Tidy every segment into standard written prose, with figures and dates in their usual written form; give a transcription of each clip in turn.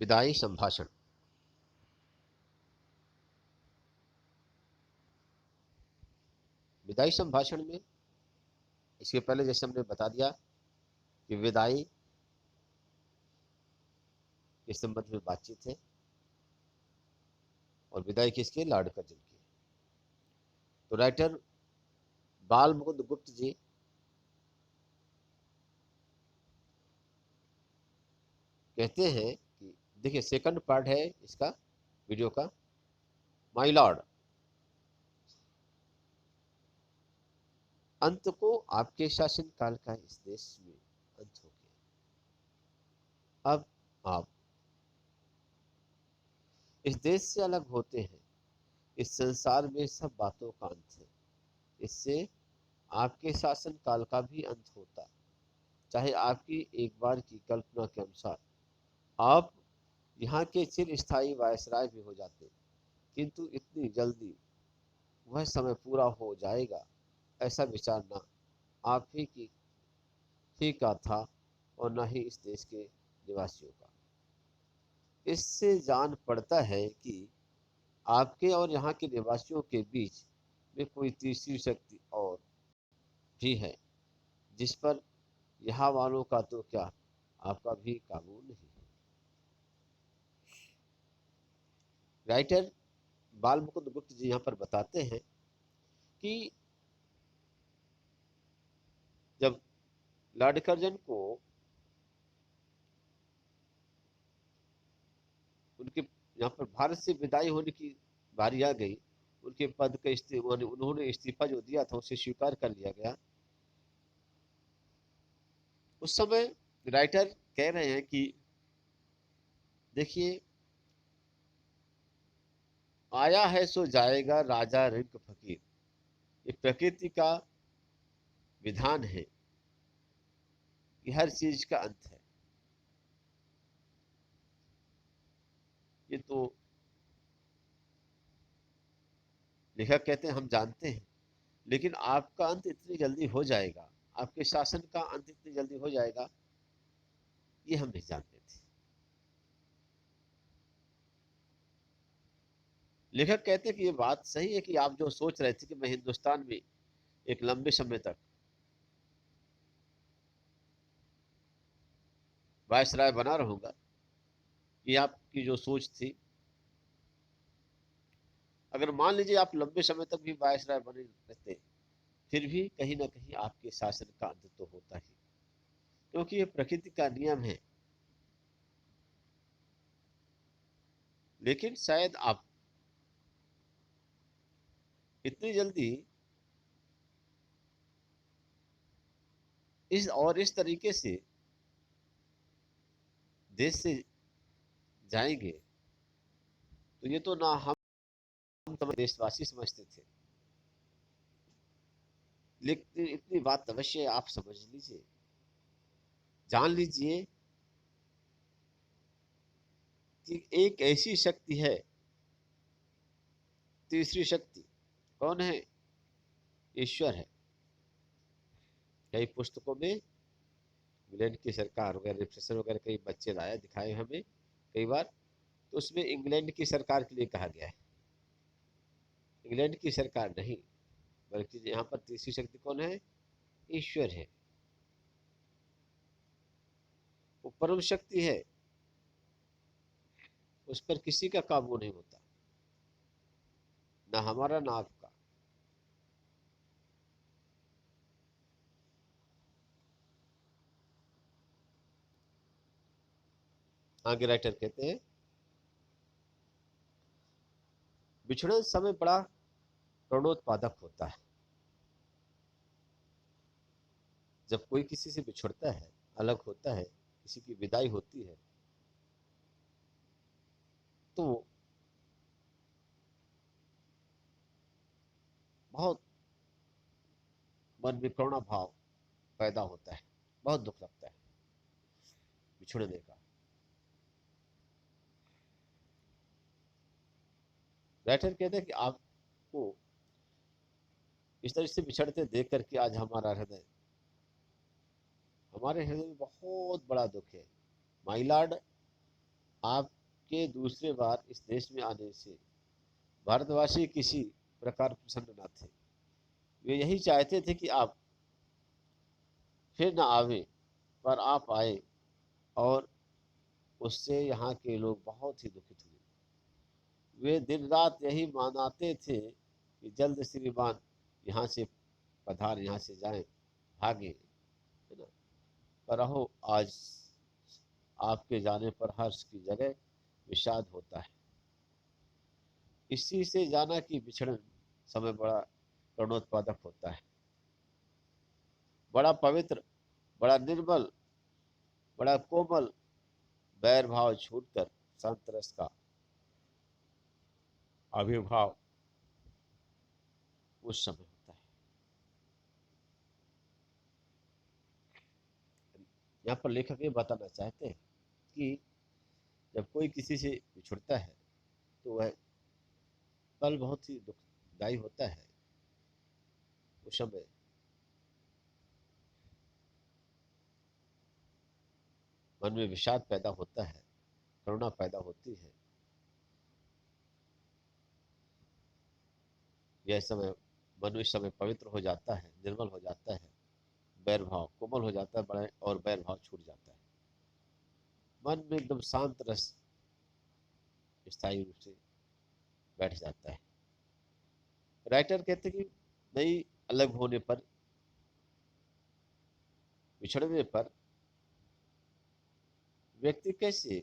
विदाई संभाषण। विदाई संभाषण में इसके पहले जैसे हमने बता दिया कि विदाई के संबंध में बातचीत है और विदाई किसकी? लॉर्ड कर्जन की। तो राइटर बाल मुकुंद गुप्त जी कहते हैं कि देखिए सेकंड पार्ट है इसका वीडियो का, माय लॉर्ड, अंत को आपके शासन काल का इस देश में अंत हो गया। अब आप इस देश से अलग होते हैं। इस संसार में सब बातों का अंत है। इससे आपके शासन काल का भी अंत होता। चाहे आपकी एक बार की कल्पना के अनुसार आप यहाँ के चिर स्थायी वायसराय भी हो जाते, किंतु इतनी जल्दी वह समय पूरा हो जाएगा ऐसा विचार ना आप ही का था और न ही इस देश के निवासियों का। इससे जान पड़ता है कि आपके और यहाँ के निवासियों के बीच में कोई तीसरी शक्ति और भी है, जिस पर यहाँ वालों का तो क्या आपका भी काबू नहीं है। राइटर बाल मुकुंद गुप्त जी यहाँ पर बताते हैं कि जब लॉर्ड कर्जन को उनके यहाँ पर भारत से विदाई होने की बारी आ गई, उनके पद का उन्होंने इस्तीफा जो दिया था उसे स्वीकार कर लिया गया। उस समय राइटर कह रहे हैं कि देखिए, आया है सो जाएगा राजा रिंक फकीर, ये प्रकृति का विधान है कि हर चीज का अंत है। ये तो लेखक कहते हैं हम जानते हैं, लेकिन आपका अंत इतनी जल्दी हो जाएगा, आपके शासन का अंत इतनी जल्दी हो जाएगा, ये हम नहीं जानते थे। लेखक कहते हैं कि ये बात सही है कि आप जो सोच रहे थे कि मैं हिंदुस्तान में एक लंबे समय तक वायसराय बना रहूंगा, ये आपकी जो सोच थी, अगर मान लीजिए आप लंबे समय तक भी वायसराय बने रहते, फिर भी कहीं ना कहीं आपके शासन का अंत तो होता ही, क्योंकि ये प्रकृति का नियम है। लेकिन शायद आप इतनी जल्दी इस तरीके से देश से जाएंगे, तो ये तो ना हम देशवासी समझते थे। लेकिन इतनी बात अवश्य आप समझ लीजिए, जान लीजिए कि एक ऐसी शक्ति है, तीसरी शक्ति कौन है? ईश्वर है। कई पुस्तकों में इंग्लैंड की सरकार वगैरह, रिफ्रेशर वगैरह कई बच्चे लाया दिखाए हमें कई बार, तो उसमें इंग्लैंड की सरकार के लिए कहा गया है। इंग्लैंड की सरकार नहीं, बल्कि यहाँ पर तीसरी शक्ति कौन है? ईश्वर है। वो परम शक्ति है, उस पर किसी का काबू नहीं होता, ना हमारा ना आपका। आगे राइटर कहते हैं, बिछड़न समय बड़ा प्रणोत्पादक होता है। जब कोई किसी से बिछड़ता है, अलग होता है, किसी की विदाई होती है, तो बहुत मन में करुणा भाव पैदा होता है, बहुत दुख लगता है बिछड़ने का। राइटर कहते हैं कि आपको इस तरह से बिछड़ते देख करके आज हमारे हृदय में बहुत बड़ा दुख है। माई लॉर्ड, आपके दूसरे बार इस देश में आने से भारतवासी किसी प्रकार प्रसन्न न थे। वे यही चाहते थे कि आप फिर न आवे, पर आप आए, और उससे यहाँ के लोग बहुत ही दुखित हुए। वे दिन रात यही मनाते थे कि जल्द श्रीमान यहाँ से पधार, यहाँ से जाएं, भागे, है ना। पर रहो, आज आपके जाने पर हर्ष की जगह विषाद होता है। इसी से जाना कि बिछड़न समय बड़ा करुणोत्पादक होता है, बड़ा पवित्र, बड़ा निर्मल, बड़ा कोमल, बैर भाव छूटकर शांत रस का आविर्भाव उस समय होता है। यहाँ पर लेखक ये बताना चाहते हैं कि जब कोई किसी से बिछुड़ता है तो वह पल बहुत ही दुखदायी होता है। उस समय मन में विषाद पैदा होता है, करुणा पैदा होती है। यह समय मन इस समय पवित्र हो जाता है, निर्मल हो जाता है, बैर भाव कोमल हो जाता है, बड़ा, और बैर भाव छूट जाता है। मन में एकदम शांत रस स्थायी रूप से बैठ जाता है। राइटर कहते हैं कि नई अलग होने पर, बिछड़ने पर व्यक्ति कैसे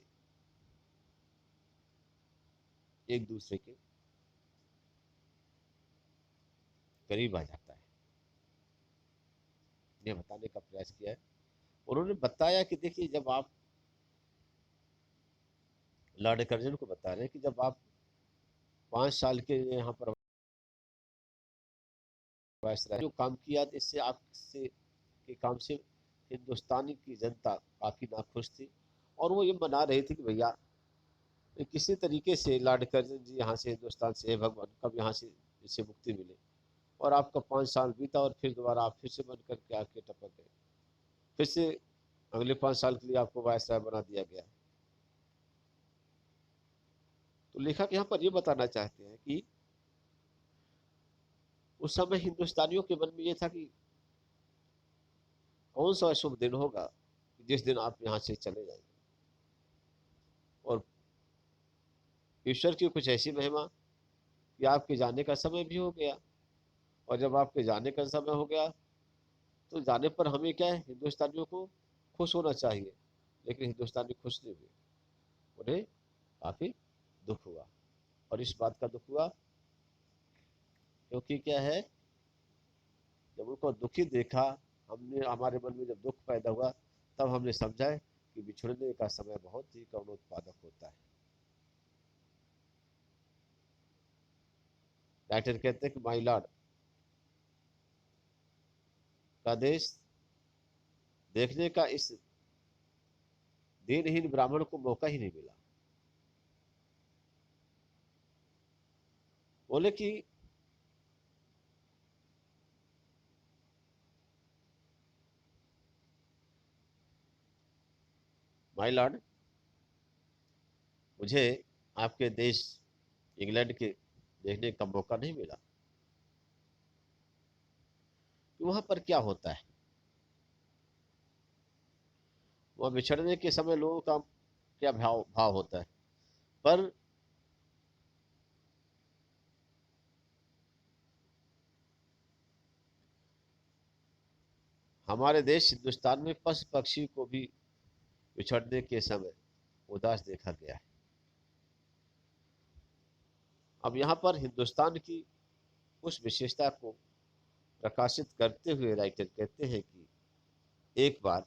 एक दूसरे के करीब आ जाता है, ये बताने का प्रयास किया है। उन्होंने बताया कि देखिए, जब आप, लॉर्ड कर्जन को बता रहे हैं कि जब आप 5 साल के लिए यहाँ पर वायसराय जो काम किया, इससे आपसे के काम से हिंदुस्तानी की जनता काफी नाखुश थी, और वो ये मना रही थी कि भैया किसी तरीके से लॉर्ड कर्जन जी यहाँ से हिंदुस्तान से, हे भगवान, कब यहाँ से इससे मुक्ति मिले। और आपका 5 साल बीता और फिर दोबारा आप फिर से बन करके आके टपक गए, फिर से अगले 5 साल के लिए आपको वायसराय बना दिया गया। तो लेखक यहाँ पर ये बताना चाहते हैं कि उस समय हिंदुस्तानियों के मन में ये था कि कौन सा शुभ दिन होगा जिस दिन आप यहाँ से चले जाएंगे। और ईश्वर की कुछ ऐसी महिमा कि आपके जाने का समय भी हो गया, और जब आपके जाने का समय हो गया तो जाने पर हमें क्या है, हिंदुस्तानियों को खुश होना चाहिए, लेकिन हिंदुस्तानी खुश नहीं हुए, उन्हें काफी दुख हुआ। और इस बात का दुख हुआ क्योंकि क्या है, जब उनको दुखी देखा, हमने, हमारे मन में जब दुख पैदा हुआ, तब हमने समझा है कि बिछड़ने का समय बहुत ही करुणोत्पादक होता है। राइटर कहते हैं कि माई लॉर्ड का देश देखने का इस दीनहीन ब्राह्मण को मौका ही नहीं मिला। बोले कि माय लॉर्ड, मुझे आपके देश इंग्लैंड के देखने का मौका नहीं मिला कि वहां पर क्या होता है। वह बिछड़ने के समय लोगों का क्या भाव भाव होता है। पर हमारे देश हिंदुस्तान में पशु पक्षी को भी बिछड़ने के समय उदास देखा गया है। अब यहाँ पर हिंदुस्तान की उस विशेषता को प्रकाशित करते हुए राइटर कहते हैं कि एक बार,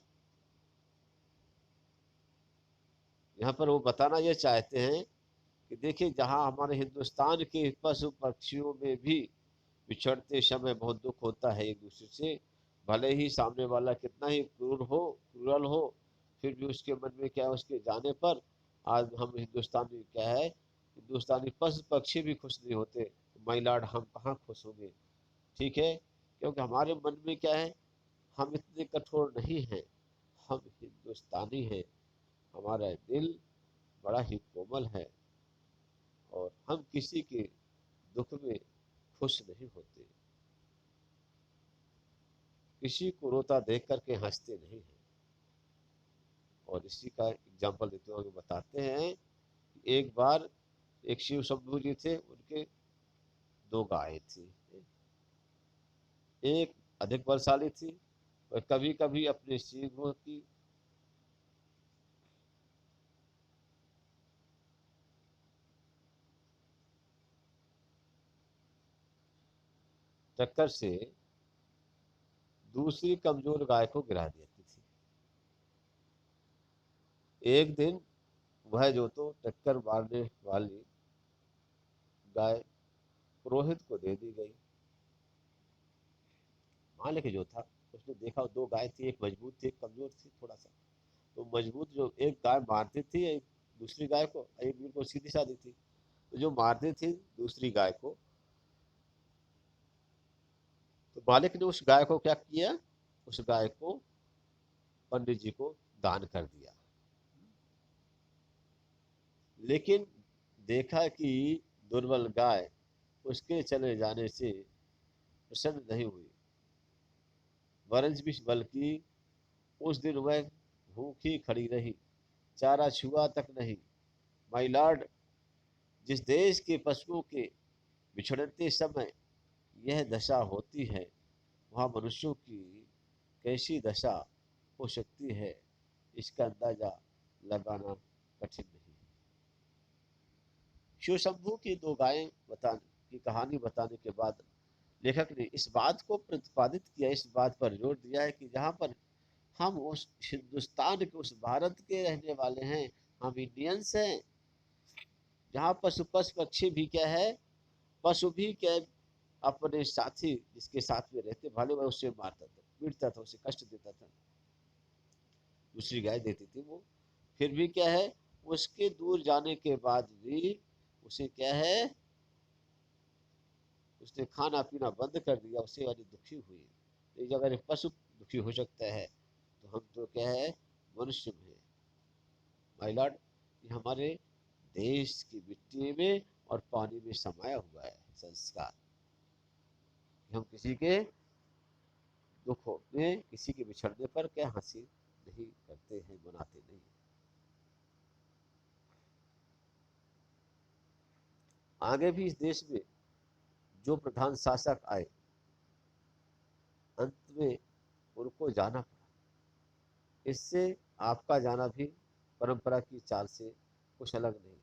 यहाँ पर वो बताना ये चाहते हैं कि देखिए, जहाँ हमारे हिंदुस्तान के पशु पक्षियों में भी बिछड़ते समय बहुत दुख होता है एक दूसरे से, भले ही सामने वाला कितना ही क्रूरल हो, फिर भी उसके मन में क्या है, उसके जाने पर आज हम हिंदुस्तानी क्या है, हिंदुस्तानी पशु पक्षी भी खुश नहीं होते। माई लॉर्ड, हम कहाँ खुश होंगे, ठीक है, क्योंकि हमारे मन में क्या है, हम इतने कठोर नहीं हैं, हम हिंदुस्तानी हैं, हमारा दिल बड़ा ही कोमल है और हम किसी के दुख में खुश नहीं होते, किसी को रोता देख करके हंसते नहीं हैं। और इसी का एग्जाम्पल देते हुए बताते हैं कि एक बार एक शिव शंभू जी थे, उनके दो गायें थी। एक अधिक बलशाली थी और कभी कभी अपने सींगों की टक्कर से दूसरी कमजोर गाय को गिरा देती थी। एक दिन वह जो तो टक्कर मारने वाली गाय पुरोहित को दे दी गई। मालिक जो था उसने देखा दो गाय थी, एक मजबूत थी, एक कमजोर थी थोड़ा सा। तो मजबूत जो एक गाय मारती थी एक दूसरी गाय को, एक बिल्कुल सीधी सादी थी, तो जो मारती थी दूसरी गाय को, तो मालिक ने उस गाय को क्या किया, उस गाय को पंडित जी को दान कर दिया। लेकिन देखा कि दुर्बल गाय उसके चले जाने से प्रसन्न नहीं हुई, वरंच भी बल्कि उस दिन वह भूखी खड़ी रही, चारा छुआ तक नहीं। माई लॉर्ड, जिस देश के पशुओं के बिछड़ते समय यह दशा होती है, वहाँ मनुष्यों की कैसी दशा हो सकती है, इसका अंदाजा लगाना कठिन नहीं। शिव शंभू की दो गायें बताने की कहानी बताने के बाद लेखक ने इस बात को प्रतिपादित किया, इस बात पर जोर दिया है कि जहाँ पर हम उस हिंदुस्तान के, उस भारत के रहने वाले हैं, हम इंडियंस हैं, जहाँ पशु पशु पक्षी भी क्या है, पशु भी क्या अपने साथी जिसके साथ में रहते भले वह उससे मारता था, पीटता था, उसे कष्ट देता था, दूसरी गाय देती थी वो, फिर भी क्या है, उसके दूर जाने के बाद भी उसे क्या है, उसने खाना पीना बंद कर दिया, उससे वाली दुखी हुई। तो अगर एक पशु दुखी हो सकता है तो हम तो क्या है, मनुष्य में। माय लॉर्ड, ये हमारे देश की मिट्टी में और पानी में समाया हुआ है संस्कार। हम किसी के दुख में, किसी के बिछड़ने पर क्या हंसी नहीं करते हैं, मनाते नहीं। आगे भी इस देश में जो प्रधान शासक आए, अंत में उनको जाना पड़ा। इससे आपका जाना भी परंपरा की चाल से कुछ अलग नहीं है।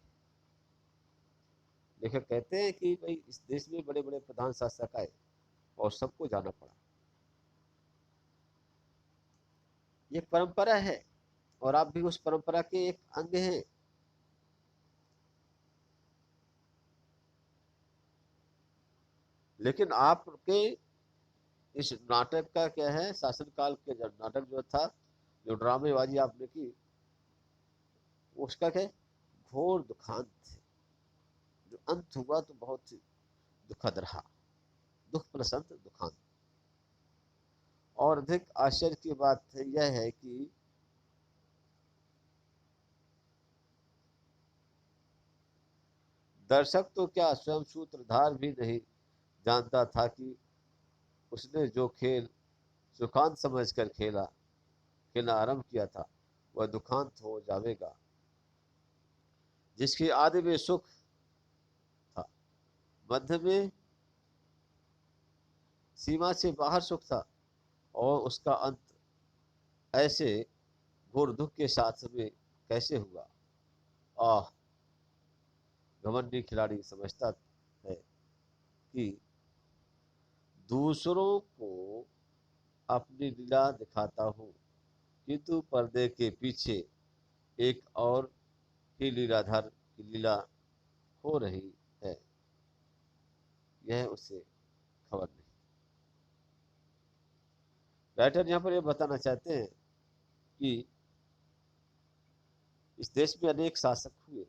लेखक कहते हैं कि भाई इस देश में बड़े बड़े प्रधान शासक आए और सबको जाना पड़ा, ये परंपरा है और आप भी उस परंपरा के एक अंग हैं। लेकिन आपके इस नाटक का क्या है, शासनकाल के जब नाटक जो था, जो ड्रामेबाजी आपने की, उसका क्या घोर दुखांत है। जो अंत हुआ तो बहुत ही दुखद रहा, दुख प्लस अंत दुखांत। और अधिक आश्चर्य की बात यह है कि दर्शक तो क्या स्वयं सूत्रधार भी नहीं जानता था कि उसने जो खेल सुखांत समझकर खेलना आरंभ किया था वह दुखांत हो जाएगा। जिसकी आदि में सुख था, मध्य में सीमा से बाहर सुख था और उसका अंत ऐसे घोर दुख के साथ में कैसे हुआ। आह, घमंडी खिलाड़ी समझता है कि दूसरों को अपनी लीला दिखाता हूँ, किंतु पर्दे के पीछे एक और ही लीलाधर की लीला हो रही है, यह उसे खबर नहीं। राइटर यहाँ पर यह बताना चाहते हैं कि इस देश में अनेक शासक हुए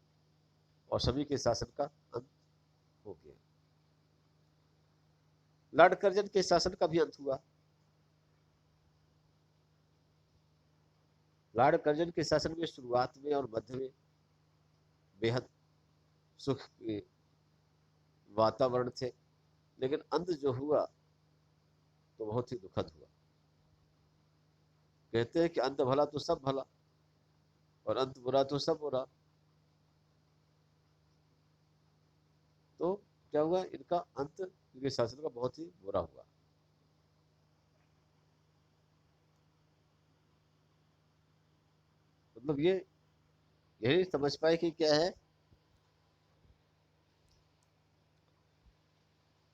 और सभी के शासन का अंत हो गया। लॉर्ड कर्जन के शासन का भी अंत हुआ। लॉर्ड कर्जन के शासन में शुरुआत में और मध्य में बेहद सुख के वातावरण थे, लेकिन अंत जो हुआ तो बहुत ही दुखद हुआ। कहते हैं कि अंत भला तो सब भला और अंत बुरा तो सब बुरा। तो क्या हुआ, इनका अंत, इनके शासन का बहुत ही बुरा हुआ। मतलब ये यही समझ पाए कि क्या है,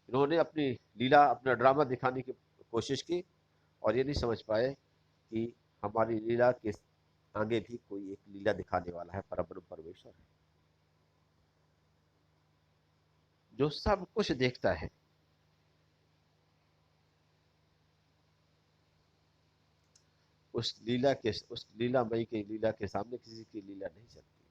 इन्होंने अपनी लीला, अपना ड्रामा दिखाने की कोशिश की और ये नहीं समझ पाए कि हमारी लीला के आगे भी कोई एक लीला दिखाने वाला है, परब्रह्म परमेश्वर है जो सब कुछ देखता है। उस लीलामयी की लीला के सामने किसी की लीला नहीं चलती।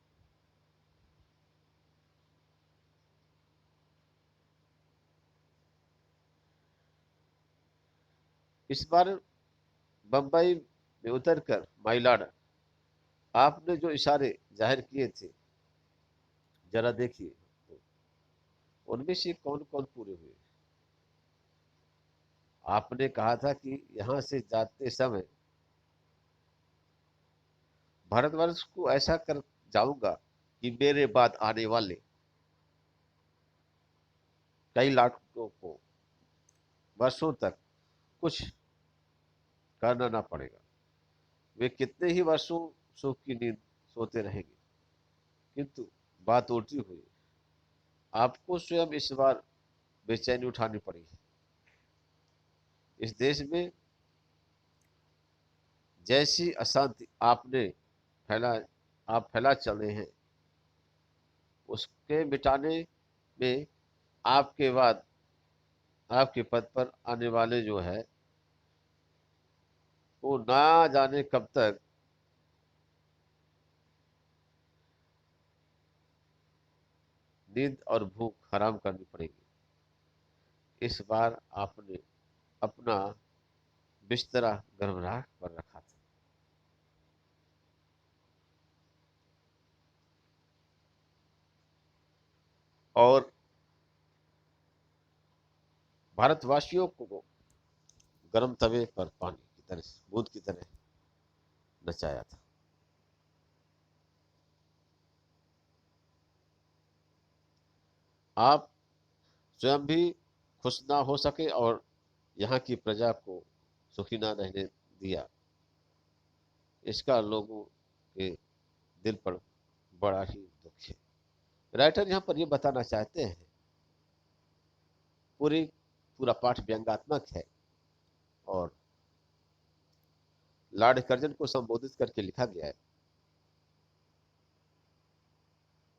इस बार बंबई में उतर कर माइलाड आपने जो इशारे जाहिर किए थे, जरा देखिए तो उनमें से कौन कौन पूरे हुए। आपने कहा था कि यहां से जाते समय भारतवर्ष को ऐसा कर जाऊंगा कि मेरे बाद आने वाले कई लाखों को वर्षों तक कुछ करना ना पड़ेगा। वे कितने ही वर्षों सुख की नींद सोते रहेंगे, किंतु बात उल्टी हुई। आपको स्वयं इस बार बेचैनी उठानी पड़ी। इस देश में जैसी अशांति फैला आप फैला चले हैं, उसके मिटाने में आपके बाद आपके पद पर आने वाले जो है वो ना जाने कब तक नींद और भूख हराम करनी पड़ेगी। इस बार आपने अपना बिस्तरा गर्भगृह पर रखा था। और भारतवासियों को गर्म तवे पर पानी की तरह, बूंद की तरह नचाया था। आप स्वयं भी खुश ना हो सके और यहाँ की प्रजा को सुखी ना रहने दिया, इसका लोगों के दिल पर बड़ा ही दुख है। राइटर यहाँ पर ये बताना चाहते हैं, पूरी पूरा पाठ व्यंग्यात्मक है और लॉर्ड कर्जन को संबोधित करके लिखा गया है।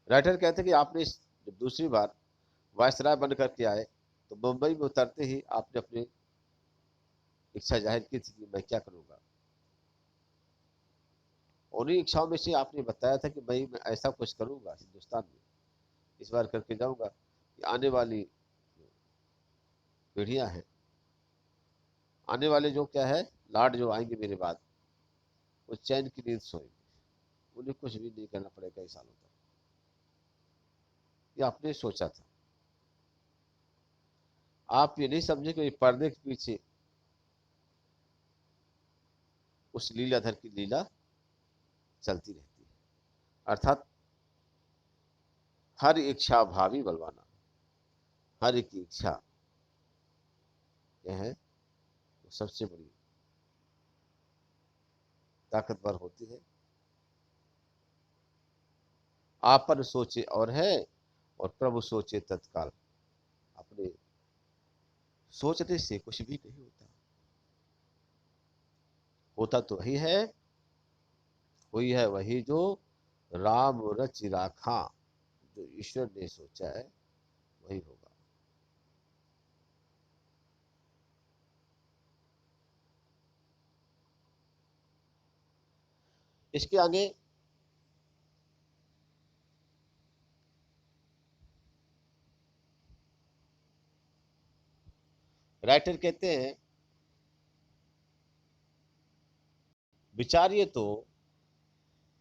राइटर कहते हैं कि आपने जब दूसरी बार वायसराय बन करके आए तो मुंबई में उतरते ही आपने अपनी इच्छा जाहिर की थी कि मैं क्या करूंगा। उन्हीं इच्छाओं में से आपने बताया था कि मैं ऐसा कुछ करूंगा हिंदुस्तान में, इस बार करके जाऊंगा कि आने वाली पीढ़ियां हैं, आने वाले जो क्या है लाड जो आएंगे मेरे बाद, वो चैन की नींद सोएंगे, उन्हें कुछ भी नहीं करना पड़ेगा कई सालों तक। ये आपने सोचा था। आप ये नहीं समझे कि पर्दे के पीछे उस लीलाधर की लीला चलती रहती है। अर्थात हर इच्छा भावी बलवाना, हर एक इच्छा यह है वो सबसे बड़ी ताकतवर होती है। आपन सोचे और है और प्रभु सोचे तत्काल। अपने सोचने से कुछ भी नहीं होता, होता तो वही जो राम रच राखा, जो ईश्वर ने सोचा है वही होगा। इसके आगे राइटर कहते हैं, विचारिए तो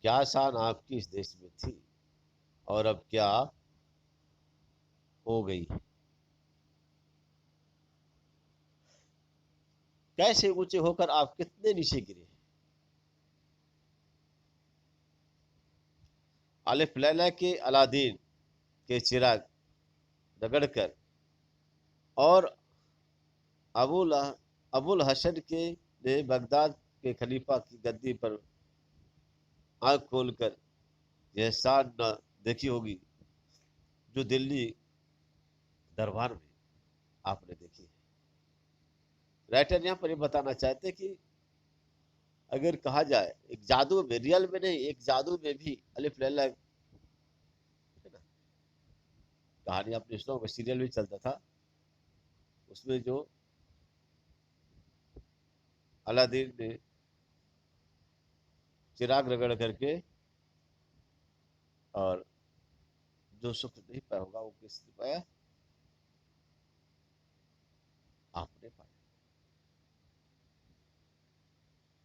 क्या शान आपकी इस देश में थी और अब क्या हो गई। कैसे ऊंचे होकर आप कितने नीचे गिरे। अलिफ लैला के अलादीन के चिराग रगड़कर और अबुल अबुल हसन के ने बगदाद के खलीफा की गद्दी पर आंख खोलकर यह शान न देखी होगी जो दिल्ली दरबार में आपने देखी है। राइटर यहाँ पर ये बताना चाहते हैं कि अगर कहा जाए एक जादू में, रियल में नहीं, एक जादू में भी अलिफ लैला है ना, कहानी आपने सुना होगा, सीरियल भी चलता था, उसमें जो अलादीन ने चिराग रगड़ करके और जो सुख नहीं पाया होगा वो किसने पाया, आपने पाया।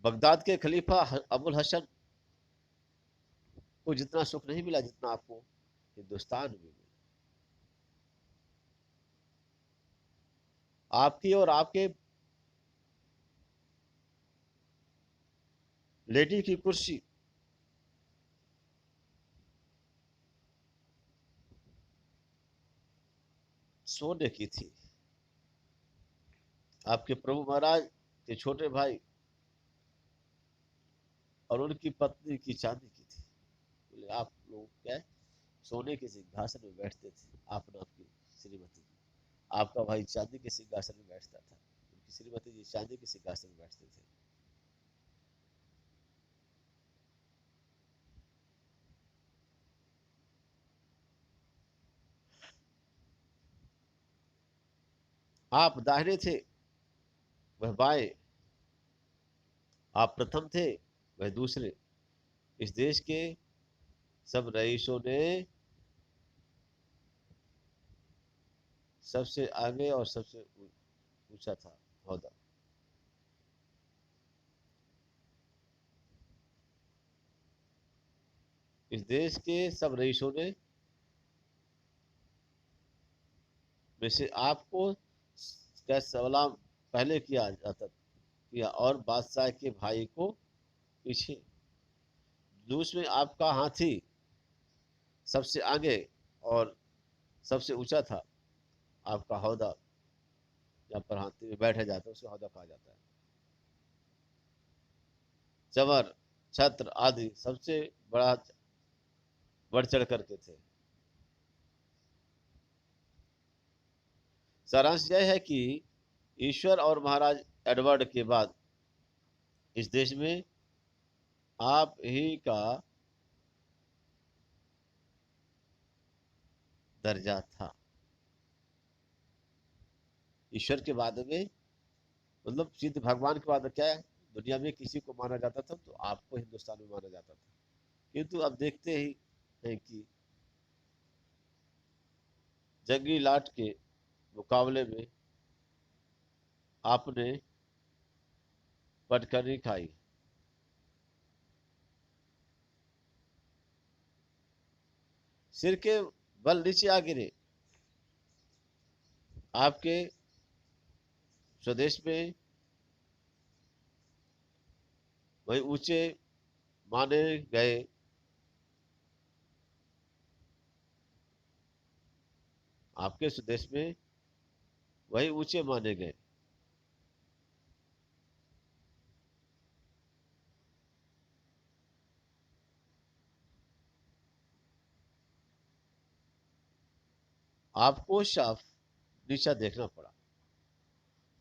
बगदाद के खलीफा अबुल हसन को जितना सुख नहीं मिला जितना आपको हिंदुस्तान में मिला। आपकी और आपके लेडी की कुर्सी सोने की थी, आपके प्रभु महाराज के छोटे भाई और उनकी पत्नी की चांदी की थी। बोले आप लोग क्या सोने के सिंहासन में बैठते थे, आप ना आपकी श्रीमती जी, आपका भाई चांदी के सिंहासन में बैठता था, उनकी श्रीमती जी चांदी के सिंहासन में बैठते थे। आप दाहिने थे, वह बाएं, आप प्रथम थे, वह दूसरे। इस देश के सब रईसों ने सबसे आगे और सबसे ऊंचा था औहदा। इस देश के सब रईसों ने में से आपको का सलाम पहले किया जाता किया और बादशाह के भाई को पीछे। जुलूस में आपका हाथी सबसे आगे और सबसे ऊंचा था, आपका हौदा, जहाँ पर हाथी में बैठा जाता है उसे हौदा कहा जाता है। चमर, छत्र आदि सबसे बड़ा बढ़ चढ़ करके थे। सारांश यह है कि ईश्वर और महाराज एडवर्ड के बाद इस देश में आप ही का दर्जा था। ईश्वर के बाद में मतलब सिद्ध भगवान के बाद क्या है, दुनिया में किसी को माना जाता था तो आपको हिंदुस्तान में माना जाता था। किंतु अब देखते ही हैं कि जंगली लाट के मुकाबले में आपने पटखनी खाई। सिर के बल नीचे आ गिरे। आपके स्वदेश में वही ऊंचे माने गए। आपके स्वदेश में वही ऊंचे माने गए। आपको साफ नीचा देखना पड़ा।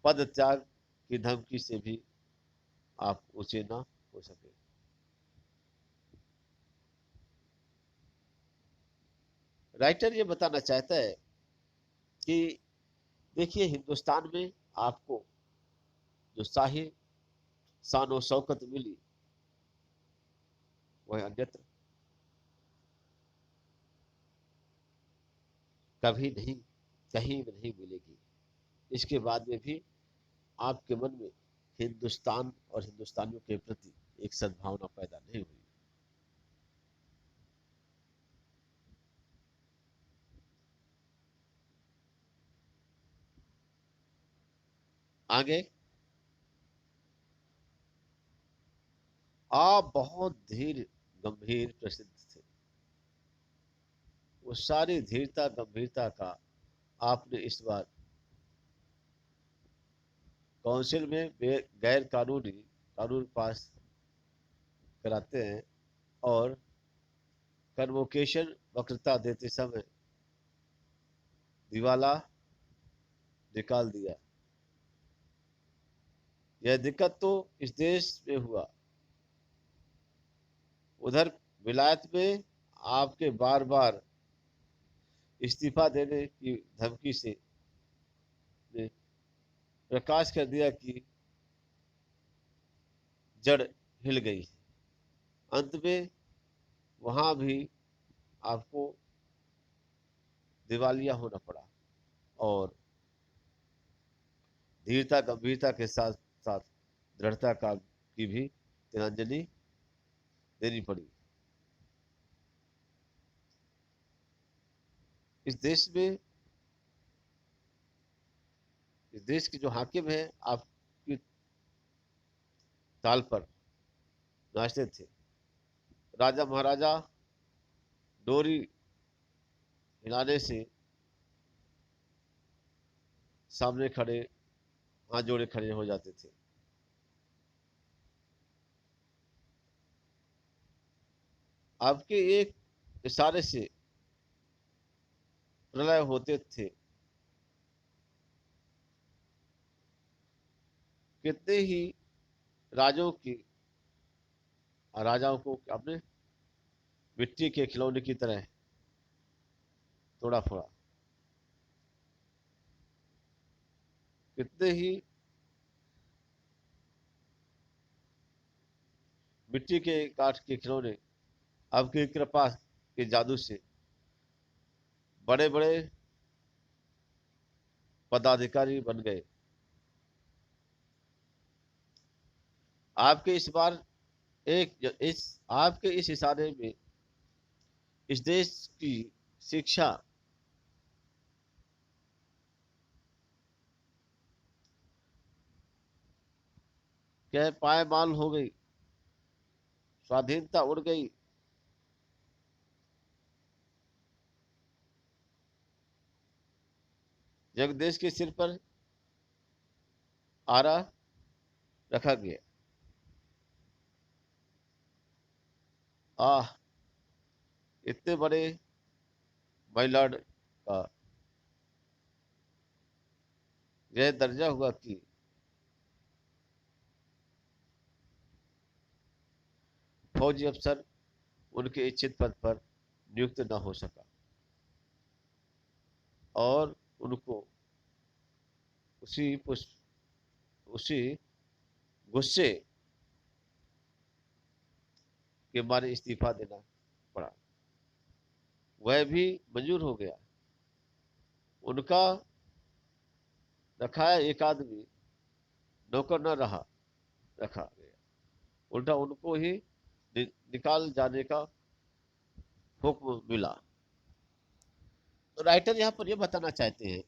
पद त्याग की धमकी से भी आप ऊंचे ना हो सके। राइटर ये बताना चाहता है कि देखिए हिंदुस्तान में आपको जो शाही शान शौकत मिली वह अन्यत्र कभी नहीं, कहीं भी नहीं मिलेगी। इसके बाद में भी आपके मन में हिंदुस्तान और हिंदुस्तानियों के प्रति एक सद्भावना पैदा नहीं हुई। आगे, आप बहुत धीर गंभीर प्रसिद्ध थे। वो सारी धीरता गंभीरता का आपने इस बार काउंसिल में गैर कानूनी कानून पास कराते हैं और कन्वोकेशन वक्रता देते समय दिवाला निकाल दिया। यह दिक्कत तो इस देश में हुआ, उधर विलायत में आपके बार बार इस्तीफा देने की धमकी से ने प्रकाश कर दिया कि जड़ हिल गई। अंत में वहां भी आपको दिवालिया होना पड़ा और धीरता गंभीरता के साथ साथ दृढ़ता का की भी तिलांजलि देनी पड़ी। इस देश में इस देश के जो हाकिम है आपकी ताल पर नाचते थे। राजा महाराजा डोरी हिलाने से सामने खड़े हाथ जोड़े खड़े हो जाते थे। आपके एक इशारे से प्रलय होते थे। कितने ही राजाओं की राजाओं को अपने मिट्टी के खिलौने की तरह तोड़ा फोड़ा। कितने ही मिट्टी के काठ के खिलौने आपकी कृपा के जादू से बड़े बड़े पदाधिकारी बन गए। आपके इस बार इस आपके इस इशारे में इस देश की शिक्षा क्या पायमाल हो गई, स्वाधीनता उड़ गई। जब देश के सिर पर आरा रखा गया। आह, इतने बड़े माय लॉर्ड का यह दर्जा हुआ कि फौजी अफसर उनके इच्छित पद पर नियुक्त न हो सका और उनको उसी उसी गुस्से के मारे इस्तीफा देना पड़ा। वह भी मंजूर हो गया। उनका रखाया एक आदमी नौकर न रहा रखा गया, उल्टा उनको ही निकाल जाने का हुक्म मिला। तो राइटर यहाँ पर यह बताना चाहते हैं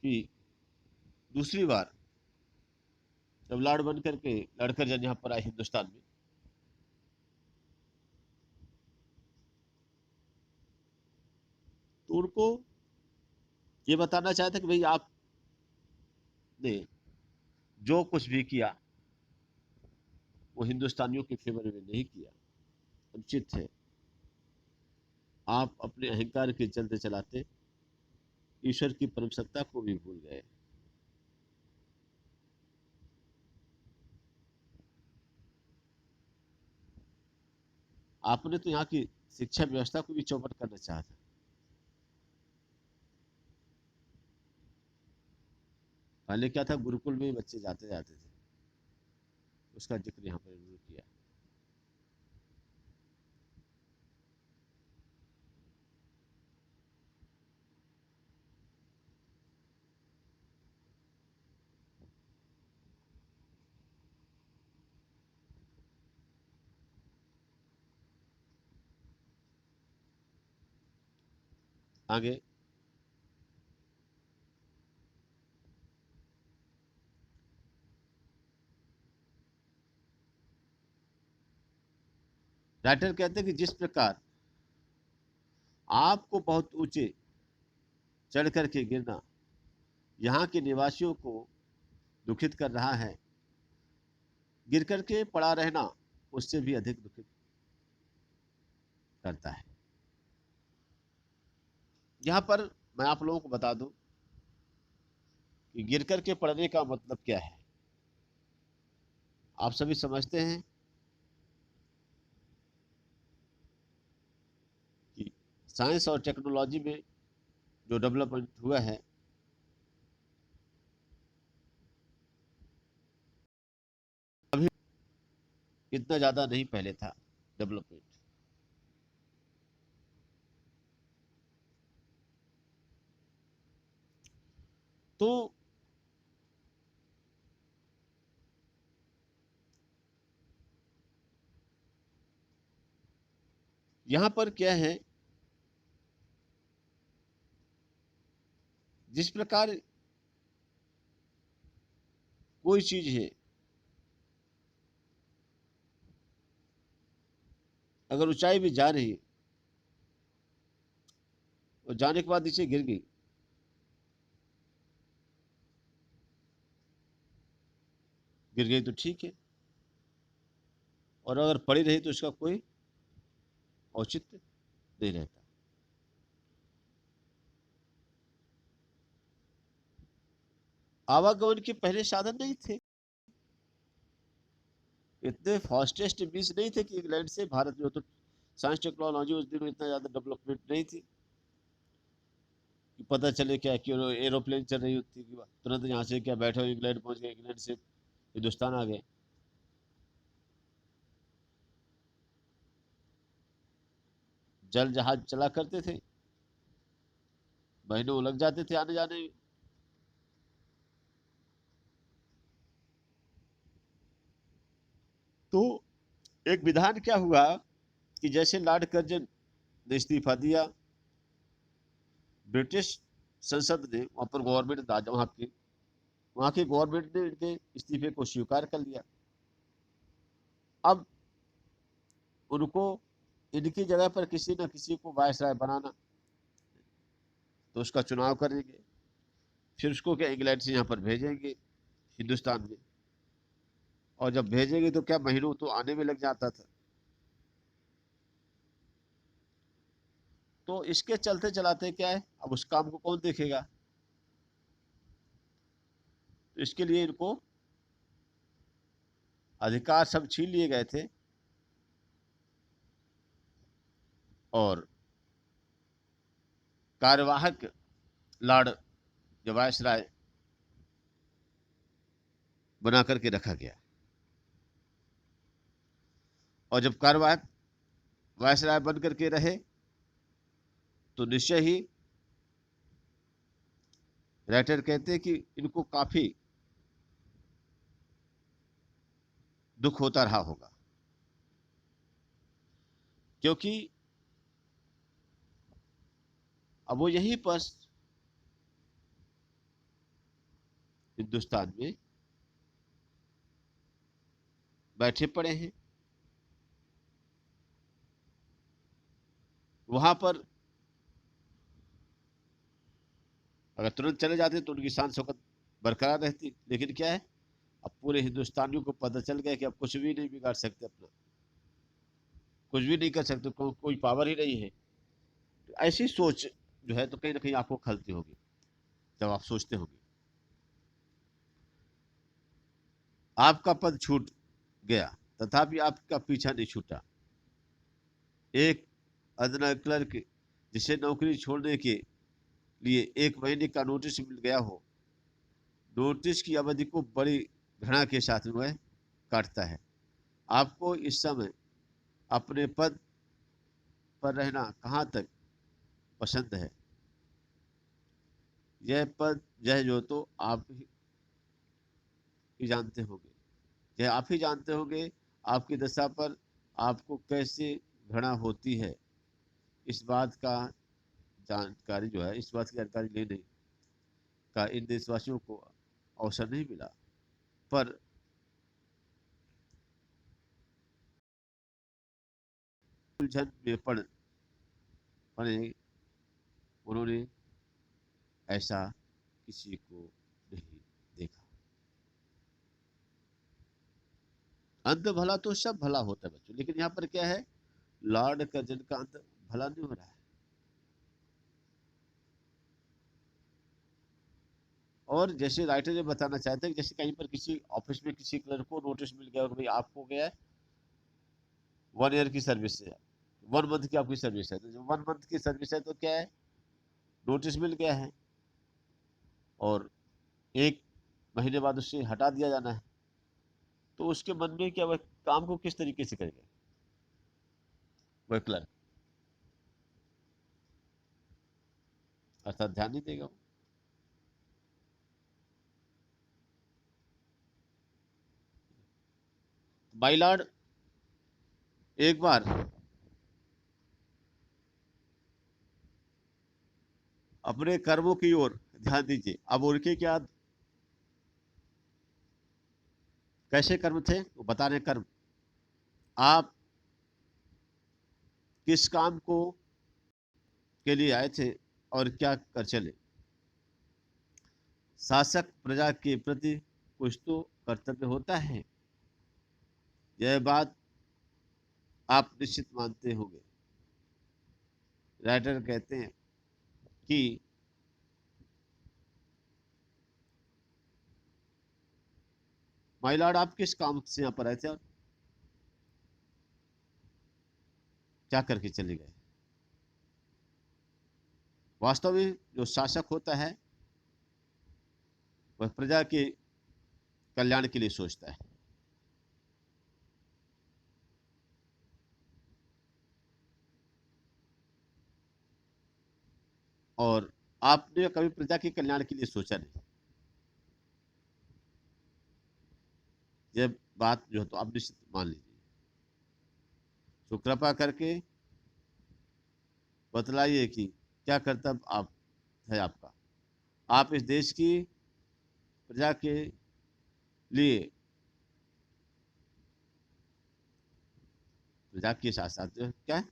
कि दूसरी बार जब लॉर्ड बन करके लड़कर जब यहाँ पर आए हिंदुस्तान में, तो उनको ये बताना चाहते कि भाई आपने जो कुछ भी किया वो हिंदुस्तानियों के फेवर में नहीं किया, अनुचित है। आप अपने अहंकार के चलते चलाते ईश्वर की परम सत्ता को भी भूल गए। आपने तो यहाँ की शिक्षा व्यवस्था को भी चौपट करना चाहा था। पहले क्या था, गुरुकुल में बच्चे जाते जाते थे, उसका जिक्र यहाँ पर जरूर किया। आगे राइटर कहते हैं कि जिस प्रकार आपको बहुत ऊंचे चढ़ करके गिरना यहाँ के निवासियों को दुखित कर रहा है, गिर करके पड़ा रहना उससे भी अधिक दुखित करता है। यहाँ पर मैं आप लोगों को बता दूं कि गिर करके पड़ने का मतलब क्या है। आप सभी समझते हैं कि साइंस और टेक्नोलॉजी में जो डेवलपमेंट हुआ है, अभी इतना ज़्यादा नहीं पहले था डेवलपमेंट। तो यहाँ पर क्या है, जिस प्रकार कोई चीज है अगर ऊंचाई में जा रही है और जाने के बाद नीचे गिर गई तो ठीक है, और अगर पड़ी रही तो इसका कोई औचित्य नहीं रहता। आवागमन के पहले साधन नहीं थे, इतने फास्टेस्ट मीन्स नहीं थे कि इंग्लैंड से भारत में, तो साइंस टेक्नोलॉजी उस दिन में इतना ज्यादा डेवलपमेंट नहीं थी कि पता चले क्या कि एरोप्लेन चल रही होती कि तुरंत यहाँ से क्या बैठे हो इंग्लैंड पहुंच गए, इंग्लैंड से हिंदुस्तान आ गए। जल जहाज चला करते थे, महीनों लग जाते थे आने जाने में। तो एक विधान क्या हुआ कि जैसे लॉर्ड कर्जन ने इस्तीफा दिया, ब्रिटिश संसद ने, वहां पर गवर्नमेंट राजा वहां की गवर्नमेंट ने इनके इस्तीफे को स्वीकार कर लिया। अब उनको इनकी जगह पर किसी न किसी को वायसराय बनाना, तो उसका चुनाव करेंगे, फिर उसको क्या इंग्लैंड से यहाँ पर भेजेंगे हिंदुस्तान में, और जब भेजेंगे तो क्या महीनों तो आने में लग जाता था। तो इसके चलते चलाते क्या है, अब उस काम को कौन देखेगा, तो इसके लिए इनको अधिकार सब छीन लिए गए थे, और कार्यवाहक लॉर्ड वायसराय बना करके रखा गया। और जब कार्यवाहक वायसराय बन करके रहे तो निश्चय ही राइटर कहते हैं कि इनको काफी दुख होता रहा होगा, क्योंकि अब वो यहीं पर हिंदुस्तान में बैठे पड़े हैं। वहां पर अगर तुरंत चले जाते तो उनकी शान शौकत बरकरार रहती, लेकिन क्या है, अब पूरे हिंदुस्तानियों को पता चल गया कि अब कुछ भी नहीं बिगाड़ सकते अपना, कुछ भी नहीं कर सकते, कोई पावर ही नहीं है। तो ऐसी सोच जो है तो कहीं ना कहीं आपको खलती होगी जब आप सोचते होंगे आपका पद छूट गया, तथापि आपका पीछा नहीं छूटा। एक अदना क्लर्क जिसे नौकरी छोड़ने के लिए 1 महीने का नोटिस मिल गया हो, नोटिस की अवधि को बड़ी घृणा के साथ वह काटता है। आपको इस समय अपने पद पर रहना कहाँ तक पसंद है, यह पद यह जो तो आप ही जानते होंगे, यह आप ही जानते होंगे आपकी दशा पर आपको कैसे घृणा होती है। इस बात का जानकारी जो है, इस बात की जानकारी लेने का इन देशवासियों को अवसर नहीं मिला। पर उलझन में पड़े उन्होंने ऐसा किसी को नहीं देखा। अंत भला तो सब भला होता है बच्चों, लेकिन यहाँ पर क्या है, लॉर्ड कर्जन का अंत भला नहीं हो रहा है। और जैसे राइटर ये बताना चाहते हैं कि जैसे कहीं पर किसी ऑफिस में किसी क्लर्क को नोटिस मिल गया कि भाई आपको गया है 1 ईयर की सर्विस है, 1 मंथ की आपकी सर्विस है, तो जो 1 मंथ की सर्विस है तो क्या है, नोटिस मिल गया है और 1 महीने बाद उससे हटा दिया जाना है, तो उसके मन में क्या, वह काम को किस तरीके से करेगा वह क्लर्क, अर्थात ध्यान नहीं देगा वो। माई लॉर्ड, एक बार अपने कर्मों की ओर ध्यान दीजिए। अब उनके क्या कैसे कर्म थे वो बता रहे कर्म। आप किस काम को के लिए आए थे और क्या कर चले। शासक प्रजा के प्रति कुछ तो कर्तव्य होता है, यह बात आप निश्चित मानते होंगे। राइटर कहते हैं कि माय लॉर्ड, आप किस काम से यहाँ पर आए थे और क्या करके चले गए। वास्तव में जो शासक होता है वह प्रजा के कल्याण के लिए सोचता है। और आपने कभी प्रजा के कल्याण के लिए सोचा नहीं, यह बात जो है तो आप निश्चित मान लीजिए। तो कृपा करके बतलाइए कि क्या कर्तव्य आप है आपका। आप इस देश की प्रजा के लिए, प्रजा के साथ साथ जो है क्या है,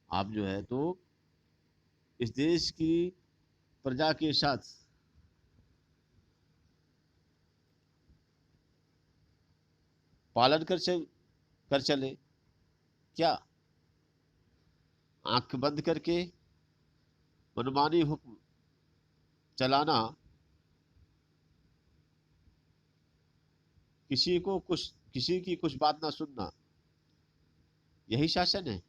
आप जो है तो इस देश की प्रजा के साथ पालन कर चले क्या। आंख बंद करके मनमानी हुक्म चलाना, किसी की कुछ बात ना सुनना, यही शासन है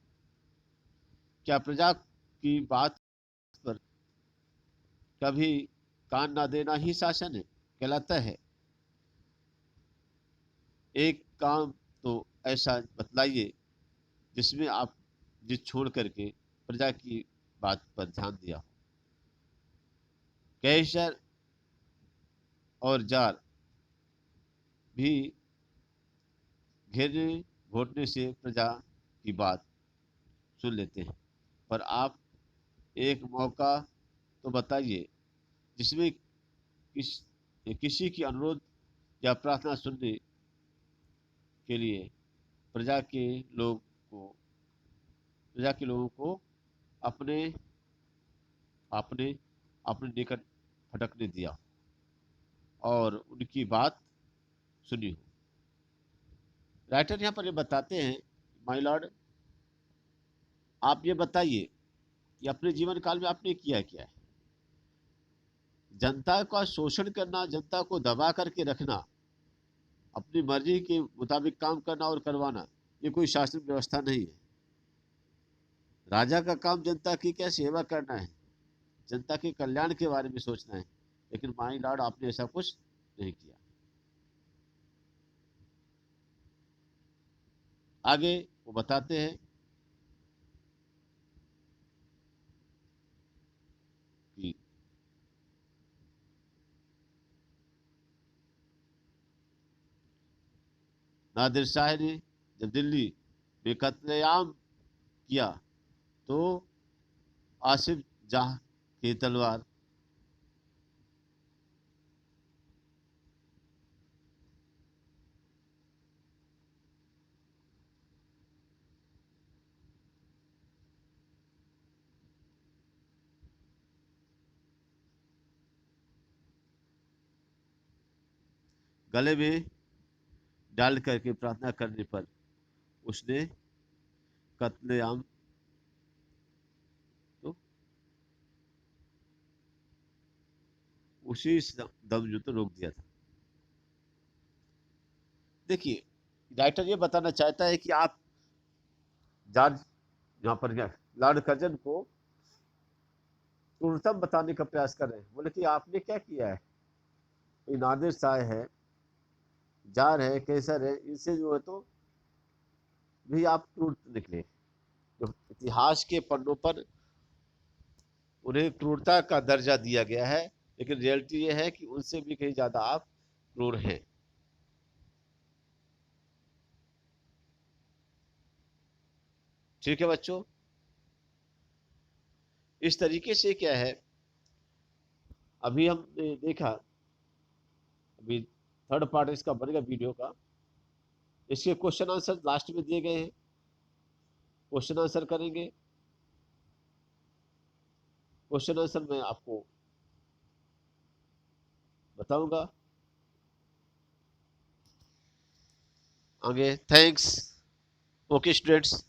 क्या। प्रजा की बात पर कभी कान ना देना ही शासन है कहलाता है। एक काम तो ऐसा बतलाइए जिसमें आप जिद छोड़ करके प्रजा की बात पर ध्यान दिया हो। कैसर और जार भी घेरने घोटने से प्रजा की बात सुन लेते हैं, पर आप एक मौका तो बताइए जिसमें किसी की अनुरोध या प्रार्थना सुनने के लिए प्रजा के लोग को प्रजा के लोगों को अपने अपने अपने निकट भटकने दिया और उनकी बात सुनी हो। राइटर यहाँ पर ये बताते हैं, माय लॉर्ड, आप ये बताइए कि अपने जीवन काल में आपने किया क्या है। जनता का शोषण करना, जनता को दबा करके रखना, अपनी मर्जी के मुताबिक काम करना और करवाना, ये कोई शासन व्यवस्था नहीं है। राजा का काम जनता की क्या सेवा करना है, जनता के कल्याण के बारे में सोचना है, लेकिन माय लॉर्ड आपने ऐसा कुछ नहीं किया। आगे वो बताते हैं कि नादिर शाह ने जब दिल्ली में कत्लेआम किया तो आसिफ जाह की तलवार। गले में डाल करके प्रार्थना करने पर उसने कत्लेआम तो उसी दम जो तो रोक दिया था। देखिए, राइटर ये बताना चाहता है कि आप जॉर्ज यहाँ पर क्या लॉर्ड कर्जन को क्रूरतम बताने का प्रयास कर रहे हैं। बोले कि आपने क्या किया है, ये नादिर शाह है, जार है, कैसर है, इनसे जो है तो भी आप क्रूर निकले। जो इतिहास के पन्नों पर उन्हें क्रूरता का दर्जा दिया गया है, लेकिन रियलिटी ये है कि उनसे भी कहीं ज्यादा आप क्रूर हैं। ठीक है बच्चों, इस तरीके से क्या है, अभी हमने देखा, अभी थर्ड पार्ट इसका बनेगा वीडियो का। इसके क्वेश्चन आंसर लास्ट में दिए गए हैं, क्वेश्चन आंसर करेंगे। क्वेश्चन आंसर मैं आपको बताऊंगा आगे। थैंक्स। Okay students.